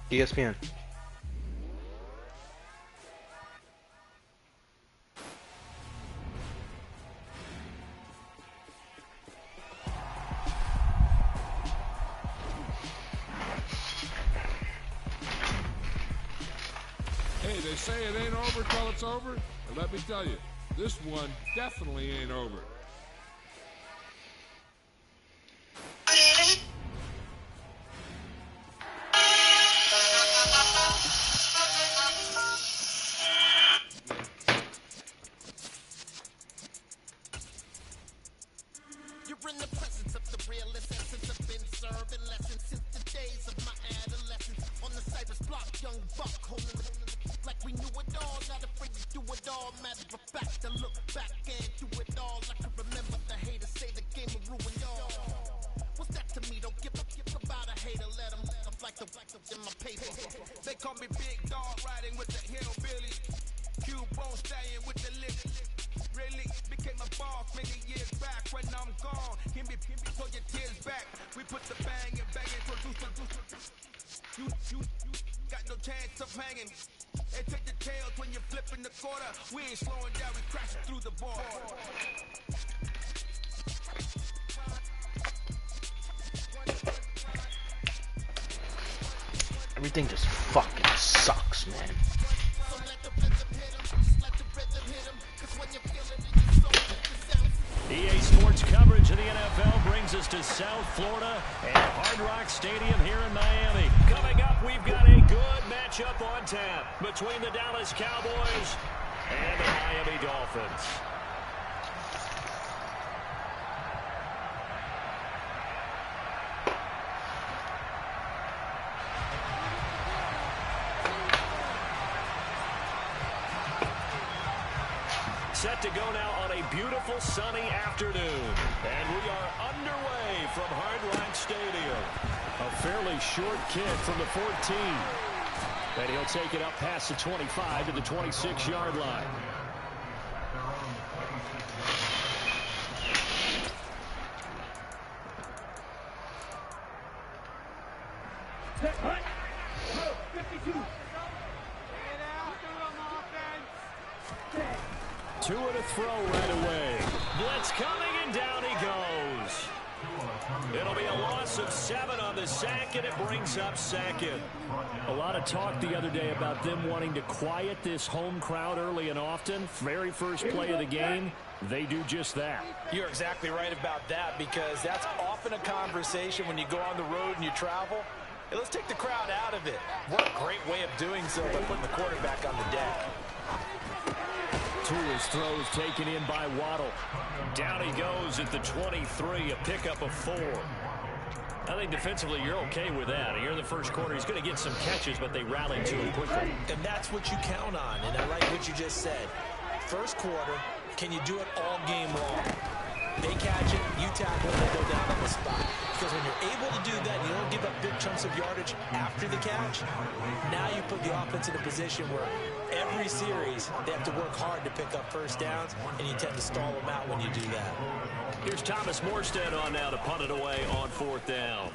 ESPN. Hey, they say it ain't over till it's over. And let me tell you, this one definitely ain't over. You're in the presence of the realest essence. I've been serving lessons since the days of my adolescence. On the Cypress block, young buck holding it like we knew it all. Not afraid to do it all. Matter of fact, I look back and do it all. I can remember the haters say the game will ruin y'all. What's that to me? Don't give about a hater. Let them like the in my paper. They call me Big Dog, riding with the hillbilly. Cubone staying with the lick. Really became a boss many years back. When I'm gone, give me pull your tears back. We put the bang and produce. You got no chance of hanging. And take the tails when you're flipping the quarter. We ain't slowing down, we crashing through the board. Everything just fucking sucks, man. EA Sports coverage of the NFL brings us to South Florida and Hard Rock Stadium here in Miami. Coming up, we've got a good matchup on tap between the Dallas Cowboys and the Miami Dolphins. Set to go now on a beautiful sunny afternoon. And we are underway from Hard Rock Stadium. A fairly short kick from the 14. And he'll take it up past the 25 to the 26-yard line. Two and a throw right away. Blitz coming, and down he goes. It'll be a loss of 7 on the sack, and it brings up second. A lot of talk the other day about them wanting to quiet this home crowd early and often. Very first play of the game, they do just that. You're exactly right about that, because that's often a conversation when you go on the road and you travel. Hey, let's take the crowd out of it. What a great way of doing so by putting the quarterback on the deck. Two of his throws taken in by Waddle. Down he goes at the 23, a pickup of 4. I think defensively you're okay with that. Here in the first quarter, he's going to get some catches, but they rallied to him quickly. And that's what you count on, and I like what you just said. First quarter, can you do it all game long? They catch it, you tackle it, they go down on the spot. Because when you're able to do that, you don't give up big chunks of yardage after the catch. Now you put the offense in a position where every series they have to work hard to pick up first downs, and you tend to stall them out when you do that. Here's Thomas Morstead on now to punt it away on 4th down.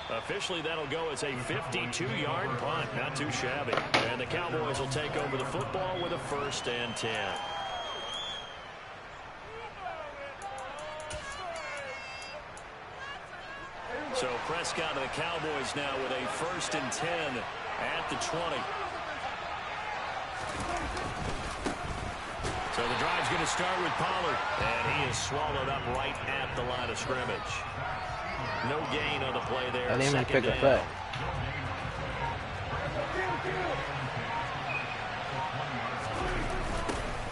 Officially, that'll go as a 52-yard punt. Not too shabby. And the Cowboys will take over the football with a 1st and 10. So Prescott and the Cowboys now with a 1st and 10 at the 20. So the drive's going to start with Pollard. And he is swallowed up right at the line of scrimmage. No gain on the play there. I didn't even pick a play.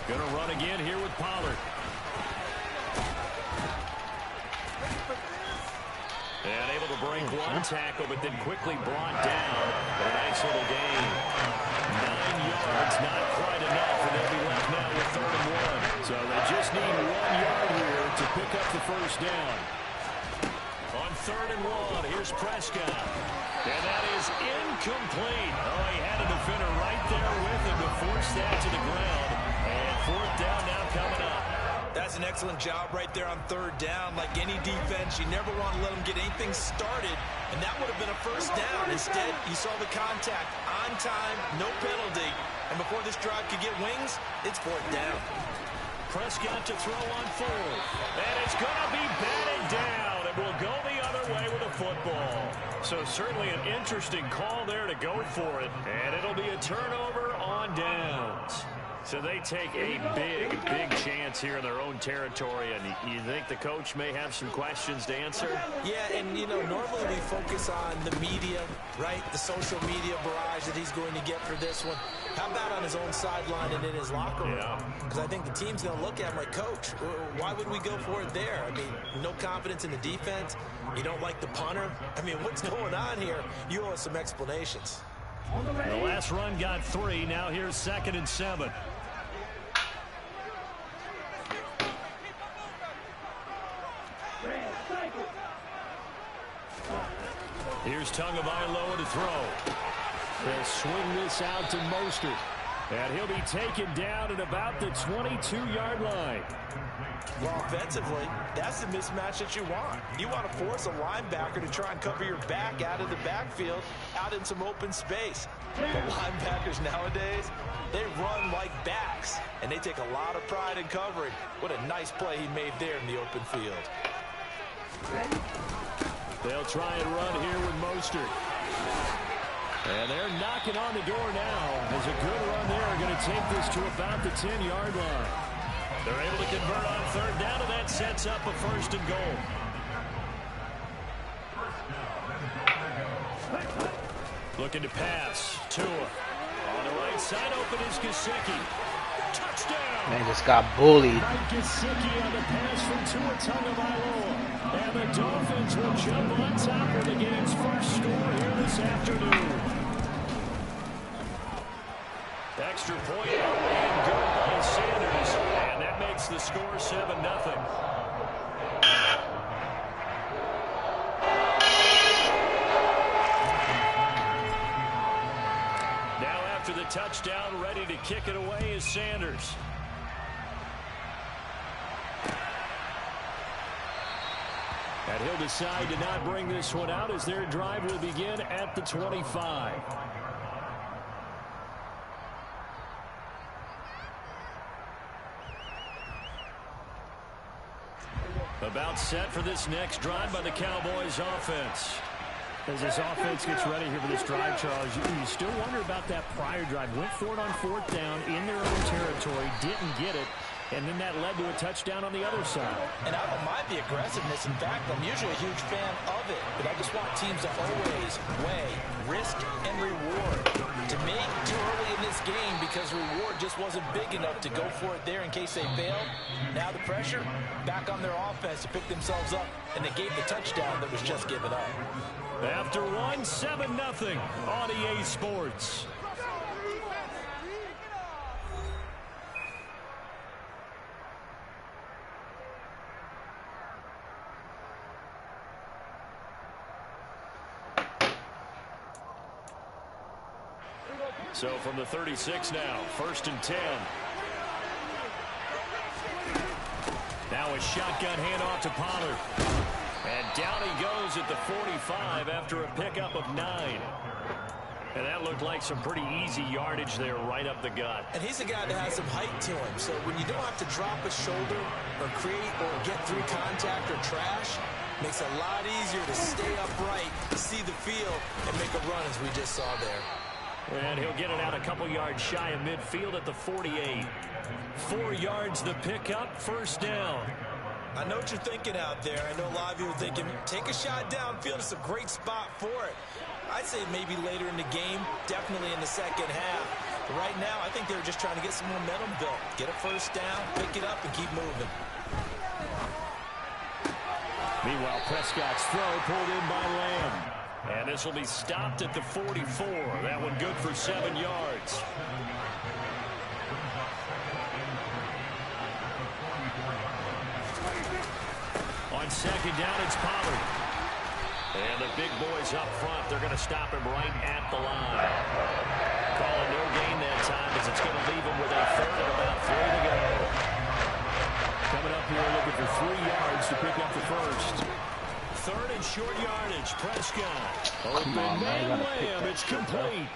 Going to run again here with Pollard. And able to break one tackle, but then quickly brought down. But a nice little gain. 9 yards, not quite enough, and they'll be left now with 3rd and 1. So they just need 1 yard here to pick up the 1st down. On 3rd and 1, here's Prescott. And that is incomplete. Oh, he had a defender right there with him to force that to the ground. And 4th down now coming up. That's an excellent job right there on third down. Like any defense, you never want to let them get anything started, and that would have been a first down. Instead, you saw the contact on time, no penalty, and before this drive could get wings, it's fourth down. Prescott to throw on fourth, and it's going to be batted down, and will go the other way with a football. So certainly an interesting call there to go for it, and it'll be a turnover on downs. So they take a big, big chance here in their own territory, and you think the coach may have some questions to answer? Yeah, and, you know, normally we focus on the media, right, the social media barrage that he's going to get for this one. How about on his own sideline and in his locker room? Because I think the team's going to look at him like, Coach, why would we go for it there? I mean, no confidence in the defense. You don't like the punter. I mean, what's going on here? You owe us some explanations. The last run got 3. Now here's 2nd and 7. Here's Tagovailoa to throw. They'll swing this out to Mostert. And he'll be taken down at about the 22-yard line. Well, offensively, that's the mismatch that you want. You want to force a linebacker to try and cover your back out of the backfield, out in some open space. The linebackers nowadays, they run like backs, and they take a lot of pride in covering. What a nice play he made there in the open field. They'll try and run here with Mostert. And they're knocking on the door now. As a good run there, going to take this to about the 10-yard line. They're able to convert on third down, and that sets up a 1st and goal. Looking to pass. Tua. On the right side, open is Gesicki. Touchdown! Man just got bullied. Gesicki on the pass from Tua Tagovailoa. And the Dolphins will jump on top of the game's first score here this afternoon. Extra point and good by Sanders. And that makes the score 7-0. Now after the touchdown, ready to kick it away is Sanders. And he'll decide to not bring this one out as their drive will begin at the 25. About set for this next drive by the Cowboys offense. As this offense gets ready here for this drive, Charles, you still wonder about that prior drive. Went for it on 4th down in their own territory, didn't get it, and then that led to a touchdown on the other side. And I don't mind the aggressiveness. In fact, I'm usually a huge fan of it, but I just want teams to always weigh risk and reward. To me, too early in this game because reward just wasn't big enough to go for it there in case they fail. Now the pressure back on their offense to pick themselves up, and they gave the touchdown that was just given up. After 7-0 on EA Sports. So from the 36 now, 1st and 10. Now a shotgun handoff to Pollard. And down he goes at the 45 after a pickup of 9. And that looked like some pretty easy yardage there right up the gut. And he's a guy that has some height to him. So when you don't have to drop a shoulder or create or get through contact or trash, makes it a lot easier to stay upright, see the field, and make a run as we just saw there. And he'll get it out a couple yards shy of midfield at the 48. 4 yards the pickup, 1st down. I know what you're thinking out there. I know a lot of you are thinking, take a shot downfield. It's a great spot for it. I'd say maybe later in the game, definitely in the second half. But right now, I think they're just trying to get some momentum built. Get a 1st down, pick it up, and keep moving. Meanwhile, Prescott's throw pulled in by Lamb. And this will be stopped at the 44. That one good for 7 yards. On 2nd down, it's Pollard. And the big boys up front, they're going to stop him right at the line. Calling no gain that time as it's going to leave him with a 3rd and about 3 to go. Coming up here pick up the first. Third and short yardage. Prescott. Open on, man man, Lamb. It's complete.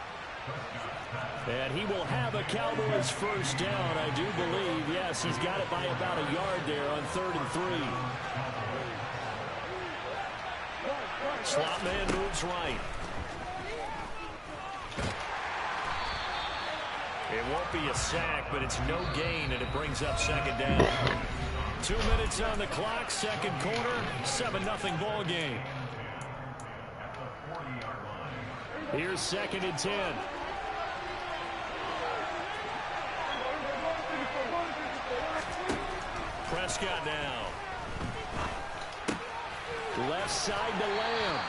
And he will have a Cowboys first down, I do believe. Yes, he's got it by about a yard there on 3rd and 3. Slot man moves right. It won't be a sack, but it's no gain, and it brings up 2nd down. 2 minutes on the clock, 2nd quarter, 7-0 ball game. Here's 2nd and 10. Prescott now. Left side to Lamb.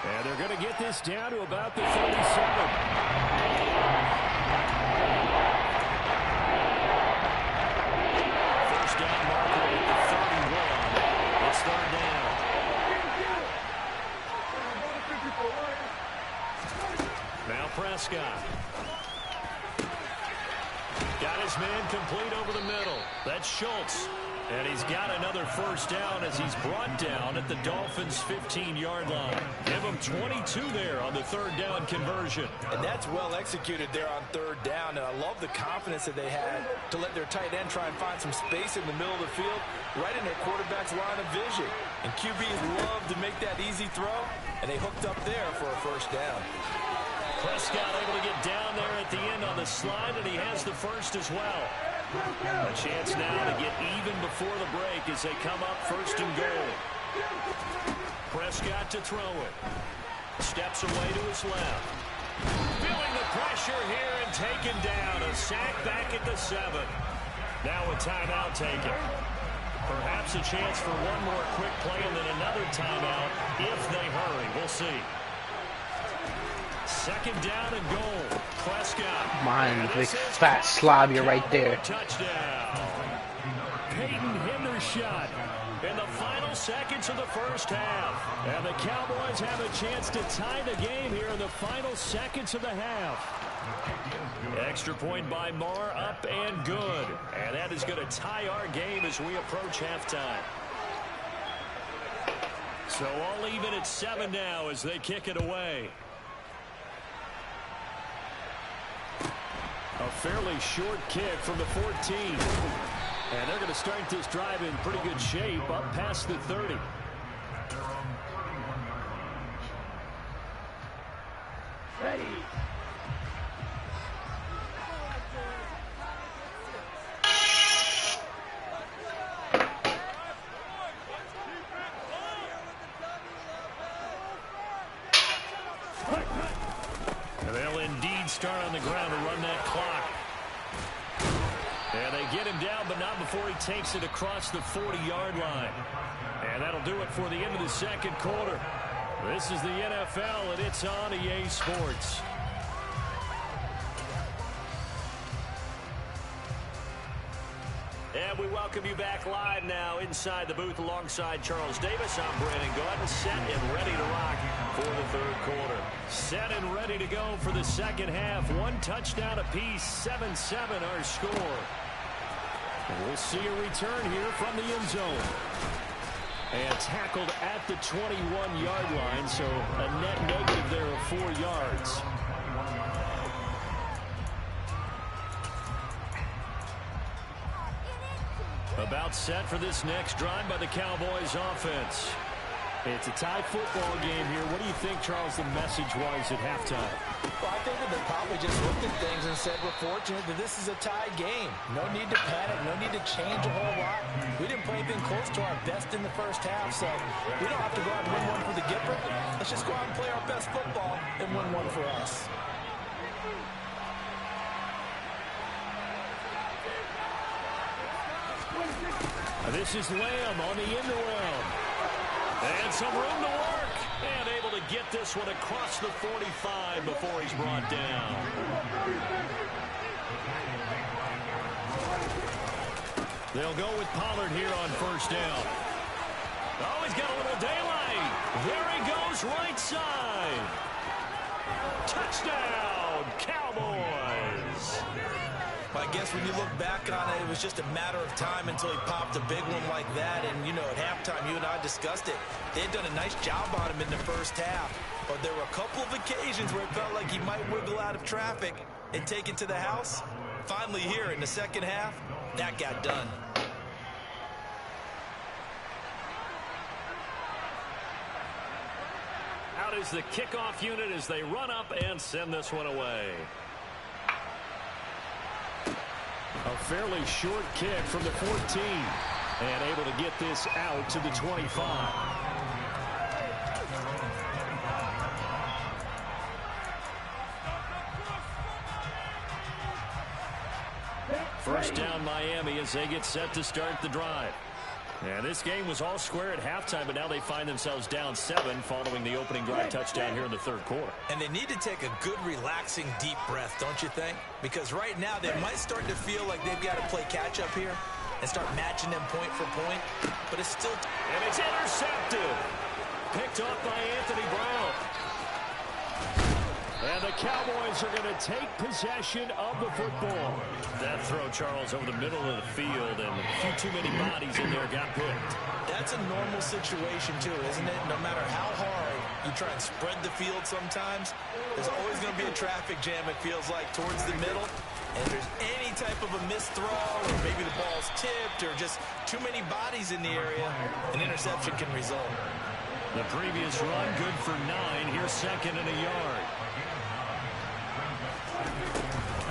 And they're going to get this down to about the 37. First down marker at the 31. It's 3rd down. Now Prescott. Got his man complete over the middle. That's Schultz. And he's got another first down as he's brought down at the Dolphins' 15-yard line. Give him 22 there on the 3rd down conversion. And that's well executed there on 3rd down. And I love the confidence that they had to let their tight end try and find some space in the middle of the field, right in their quarterback's line of vision. And QBs love to make that easy throw, and they hooked up there for a first down. Prescott able to get down there at the end on the slide, and he has the first as well. A chance now to get even before the break as they come up 1st and goal. Prescott to throw it. Steps away to his left. Feeling the pressure here and taken down. A sack back at the 7. Now a timeout taken. Perhaps a chance for one more quick play and then another timeout if they hurry. We'll see. 2nd down and goal. Prescott. Mine, big fat slob, you're right there. Touchdown. Peyton Hendershot in the final seconds of the first half. And the Cowboys have a chance to tie the game here in the final seconds of the half. Extra point by Marr, up and good. And that is going to tie our game as we approach halftime. So all even at 7 now as they kick it away. A fairly short kick from the 14. And they're going to start this drive in pretty good shape up past the 30. Ready. And they'll indeed start on the ground to run that clock. And they get him down, but not before he takes it across the 40-yard line. And that'll do it for the end of the 2nd quarter. This is the NFL, and it's on EA Sports. And we welcome you back live now inside the booth alongside Charles Davis. I'm Madden God, set and ready to rock for the 3rd quarter. Set and ready to go for the 2nd half. 1 touchdown apiece, 7-7 our score. And we'll see a return here from the end zone. And tackled at the 21-yard line, so a net negative there of 4 yards. About set for this next drive by the Cowboys offense. It's a tie football game here. What do you think, Charles, the message was at halftime? Well, I think that they probably just looked at things and said, we're fortunate that this is a tie game. No need to panic. No need to change a whole lot. We didn't play anything close to our best in the first half, so we don't have to go out and win one for the Gipper. Let's just go out and play our best football and win one for us. This is Lamb on the end around. And some room to work. And able to get this one across the 45 before he's brought down. They'll go with Pollard here on first down. Oh, he's got a little daylight. There he goes, right side. Touchdown, Cowboys. Well, I guess when you look back on it, it was just a matter of time until he popped a big one like that. And, you know, at halftime, you and I discussed it. They had done a nice job on him in the first half. But there were a couple of occasions where it felt like he might wiggle out of traffic and take it to the house. Finally here in the second half, that got done. Out is the kickoff unit as they run up and send this one away. A fairly short kick from the 14. And able to get this out to the 25. First down Miami as they get set to start the drive. And this game was all square at halftime, but now they find themselves down 7 following the opening drive touchdown here in the third quarter. And they need to take a good, relaxing, deep breath, don't you think? Because right now they might start to feel like they've got to play catch-up here and start matching them point for point. But it's still... And it's intercepted. Picked off by Anthony Brown. And the Cowboys are going to take possession of the football. That throw, Charles, over the middle of the field, and a few too many bodies in there got picked. That's a normal situation, too, isn't it? No matter how hard you try and spread the field sometimes, there's always going to be a traffic jam, it feels like, towards the middle. And if there's any type of a missed throw, or maybe the ball's tipped, or just too many bodies in the area, an interception can result. The previous run, good for 9. Here's second and a yard.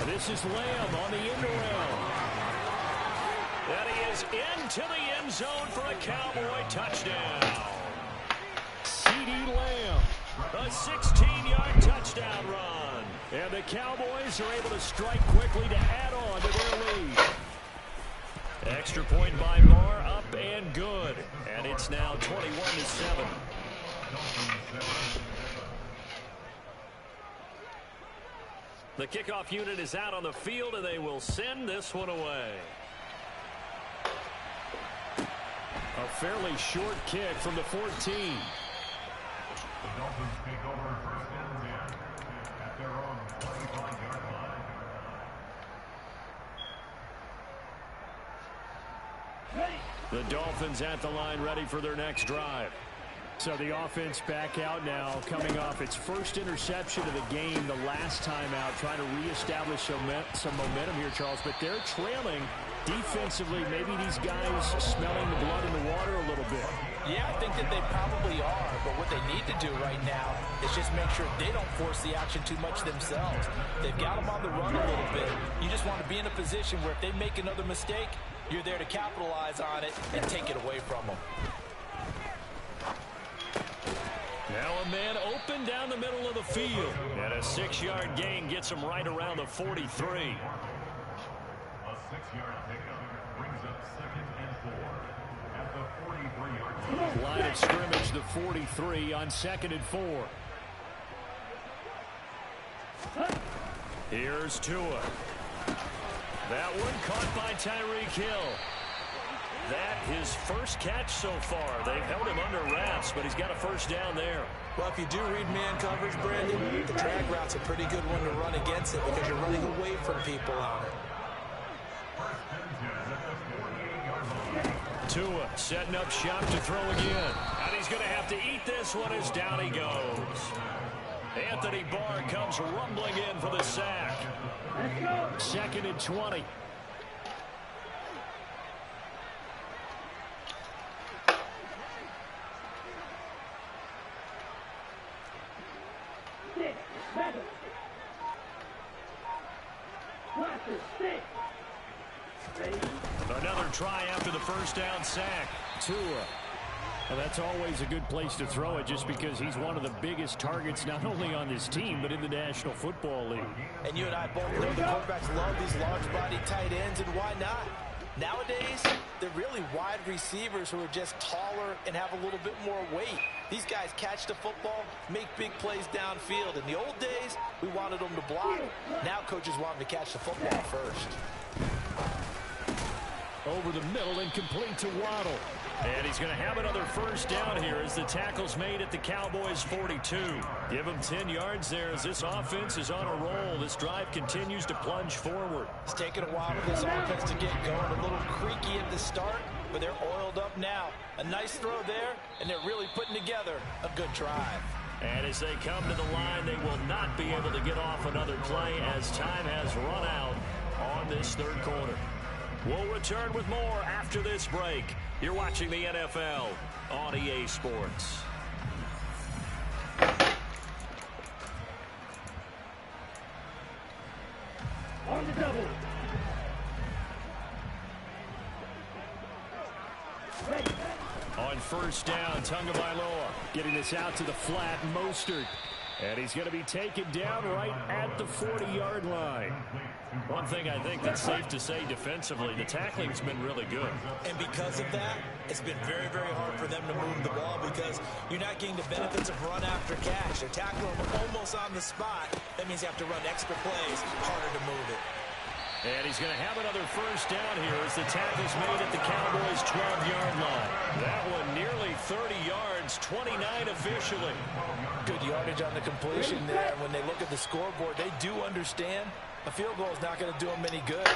This is Lamb on the end around. And he is into the end zone for a Cowboy touchdown. CeeDee Lamb. A 16-yard touchdown run. And the Cowboys are able to strike quickly to add on to their lead. Extra point by Moore, up and good. And it's now 21-7. The kickoff unit is out on the field, and they will send this one away. A fairly short kick from the 14. The Dolphins take over first and 10 at their own 25-yard line. The Dolphins at the line, ready for their next drive. So the offense back out now, coming off its first interception of the game the last time out, trying to reestablish some momentum here, Charles. But they're trailing defensively. Maybe these guys smelling the blood in the water a little bit. Yeah, I think that they probably are. But what they need to do right now is just make sure they don't force the action too much themselves. They've got them on the run a little bit. You just want to be in a position where if they make another mistake, you're there to capitalize on it and take it away from them. Now a man open down the middle of the field. And a 6-yard gain gets him right around the 43. A 6-yard pickup brings up second and 4 at the 43-yard line. Line of scrimmage, the 43 on second and 4. Here's Tua. That one caught by Tyreek Hill. That his first catch so far. They've held him under wraps, but he's got a first down there. Well, if you do read man coverage, Brandon, the drag route's a pretty good one to run against it because you're running away from people on it. Tua setting up shop to throw again. And he's going to have to eat this one as down he goes. Anthony Barr comes rumbling in for the sack. Second and 20. Another try after the first down sack. Tua. Well, that's always a good place to throw it just because he's one of the biggest targets not only on this team but in the National Football League. And you and I both know the quarterbacks love these large-body tight ends, and why not? Nowadays, they're really wide receivers who are just taller and have a little bit more weight. These guys catch the football, make big plays downfield. In the old days, we wanted them to block. Now coaches want them to catch the football first. Over the middle and complete to Waddle. And he's going to have another first down here as the tackle's made at the Cowboys' 42. Give him 10 yards there as this offense is on a roll. This drive continues to plunge forward. It's taken a while for this offense to get going. A little creaky at the start, but they're oiled up now. A nice throw there, and they're really putting together a good drive. And as they come to the line, they will not be able to get off another play as time has run out on this third quarter. We'll return with more after this break. You're watching the NFL on EA Sports. On the double. On first down, Tagovailoa getting this out to the flat, Mostert. And he's going to be taken down right at the 40-yard line. One thing I think that's safe to say defensively, the tackling's been really good. And because of that, it's been very, very hard for them to move the ball because you're not getting the benefits of run after catch. They're tackling them almost on the spot. That means you have to run extra plays, harder to move it. And he's going to have another first down here as the tackle's made at the Cowboys' 12-yard line. That one nearly 30 yards, 29 officially. Good yardage on the completion there. When they look at the scoreboard, they do understand a field goal is not going to do them any good.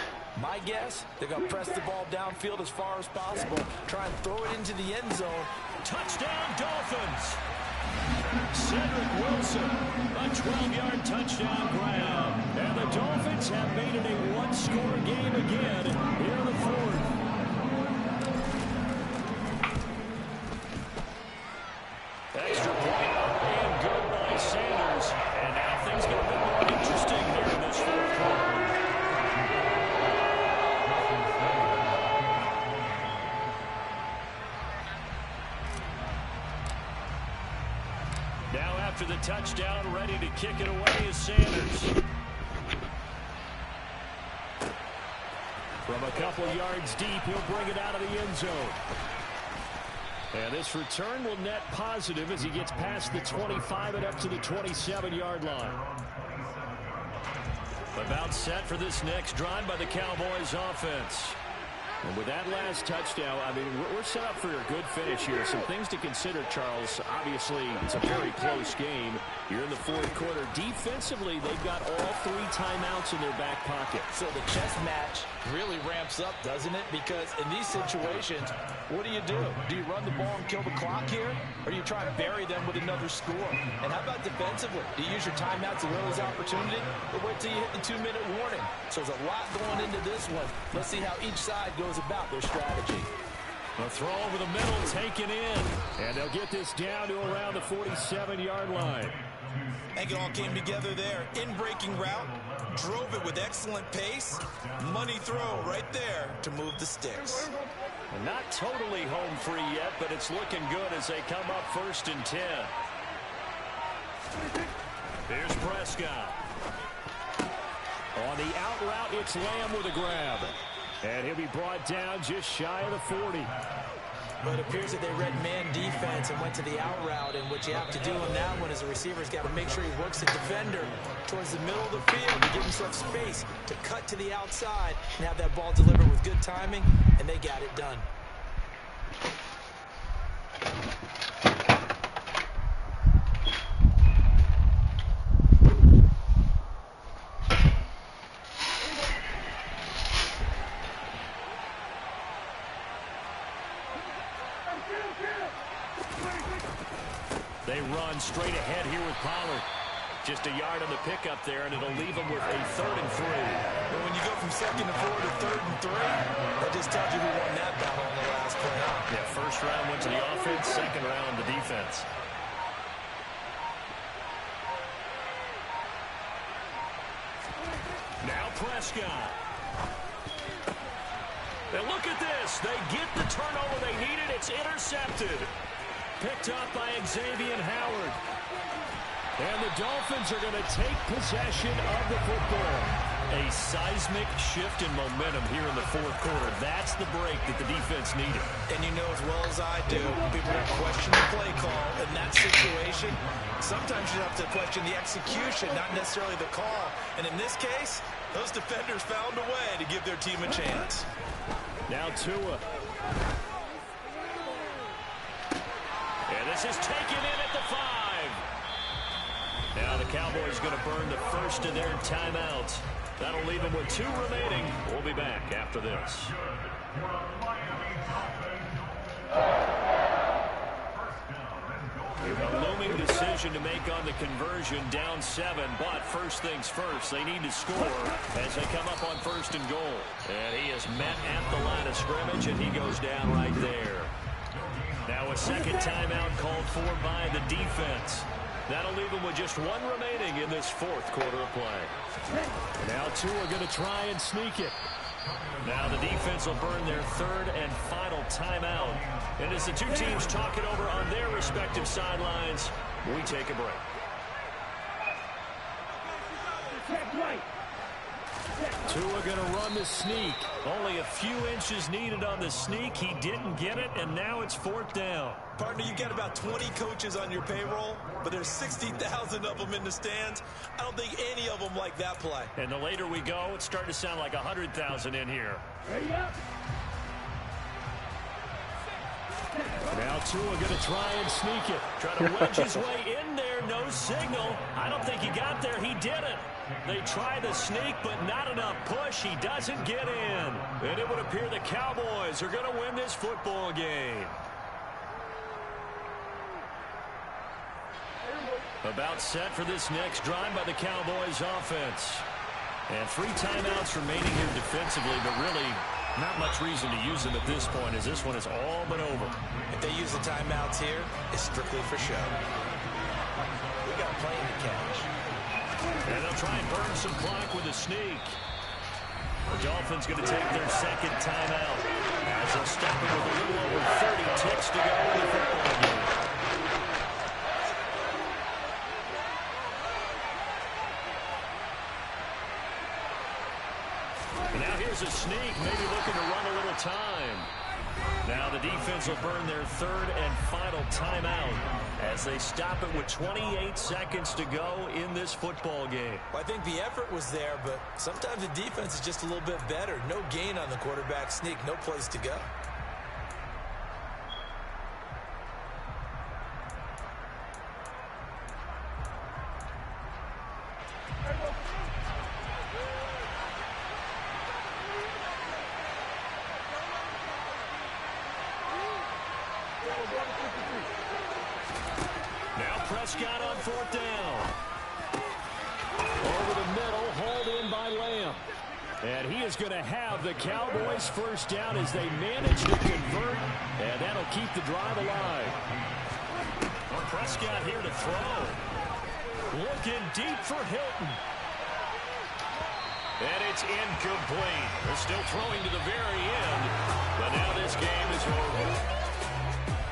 My guess, they're going to press the ball downfield as far as possible, try and throw it into the end zone. Touchdown, Dolphins! Cedric Wilson, a 12-yard touchdown grab. And the Dolphins have made it a one-score game again here in the fourth. Extra point and good by Sanders. And now things get a bit more interesting here in this fourth quarter. Now after the touchdown, ready to kick it away is Sanders. From a couple yards deep, he'll bring it out of the end zone. And this return will net positive as he gets past the 25 and up to the 27-yard line. About set for this next drive by the Cowboys offense. And with that last touchdown, I mean, we're set up for a good finish here. Some things to consider, Charles. Obviously, it's a very close game. You're in the fourth quarter. Defensively, they've got all 3 timeouts in their back pocket. So the chess match really ramps up, doesn't it? Because in these situations, what do? Do you run the ball and kill the clock here? Or do you try and bury them with another score? And how about defensively? Do you use your timeouts and Will's opportunity? Or wait till you hit the 2-minute warning? So there's a lot going into this one. Let's see how each side goes about their strategy. A throw over the middle taken in. And they'll get this down to around the 47-yard line. I think it all came together there. In-breaking route, drove it with excellent pace. Money throw right there to move the sticks. Not totally home free yet, but it's looking good as they come up 1st and 10. Here's Prescott. On the out route, it's Lamb with a grab. And he'll be brought down just shy of the 40. But it appears that they read man defense and went to the out route. And what you have to do on that one is the receiver's got to make sure he works the defender towards the middle of the field to give himself space to cut to the outside and have that ball delivered with good timing. And they got it done. They run straight ahead here with Pollard. Just a yard on the pickup there, and it'll leave them with a 3rd and 3. But when you go from 2nd and 4 to 3rd and 3, that just tells you who won that battle on the last play. Yeah, first round went to the offense, second round the defense. Now Prescott. And look at this. They get the turnover they needed. It's intercepted. Picked up by Xavier Howard. And the Dolphins are going to take possession of the football. A seismic shift in momentum here in the fourth quarter. That's the break that the defense needed. And you know as well as I do, people are questioning the play call in that situation. Sometimes you have to question the execution, not necessarily the call. And in this case, those defenders found a way to give their team a chance. Now Tua. And this is taken in at the 5. Now the Cowboys going to burn the first of their timeouts. That'll leave them with 2 remaining. We'll be back after this. A looming decision to make on the conversion, down 7, but first things first, they need to score as they come up on 1st and goal. And he is met at the line of scrimmage, and he goes down right there. Now a second timeout called for by the defense. That'll leave them with just 1 remaining in this 4th quarter of play. Now 2 are going to try and sneak it. Now the defense will burn their 3rd and final timeout. And as the 2 teams talk it over on their respective sidelines, we take a break. Two are going to run the sneak. Only a few inches needed on the sneak. He didn't get it, and now it's 4th down. Partner, you got about 20 coaches on your payroll, but there's 60,000 of them in the stands. I don't think any of them like that play. And the later we go, it's starting to sound like 100,000 in here. Now 2 are going to try and sneak it. Trying to wedge his way in there, no signal. I don't think he got there. He didn't. They try the sneak, but not enough push. He doesn't get in. And it would appear the Cowboys are going to win this football game. About set for this next drive by the Cowboys offense. And 3 timeouts remaining here defensively, but really not much reason to use them at this point, as this one is all but over. If they use the timeouts here, it's strictly for show. We got plenty to catch. And they'll try and burn some clock with a sneak. The Dolphins going to take their 2nd timeout as they'll stop it with a little over 30 ticks to go in the football game. And now here's a sneak, maybe looking to run a little time. Now the defense will burn their 3rd and final timeout as they stop it with 28 seconds to go in this football game. Well, I think the effort was there, but sometimes the defense is just a little bit better. No gain on the quarterback sneak, no place to go. Prescott on 4th down. Over the middle, hauled in by Lamb. And he is going to have the Cowboys 1st down as they manage to convert, and that'll keep the drive alive. Prescott here to throw. Looking deep for Hilton. And it's incomplete. They're still throwing to the very end, but now this game is over.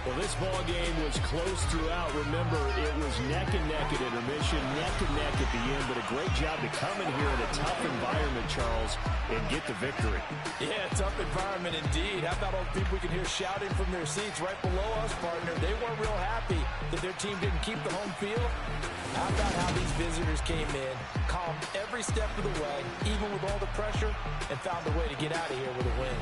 Well, this ball game was close throughout. Remember, it was neck and neck at intermission, neck and neck at the end, but a great job to come in here in a tough environment, Charles, and get the victory. Yeah, tough environment indeed. How about all the people we can hear shouting from their seats right below us, partner? They weren't real happy that their team didn't keep the home field. How about how these visitors came in, calmed every step of the way, even with all the pressure, and found a way to get out of here with a win.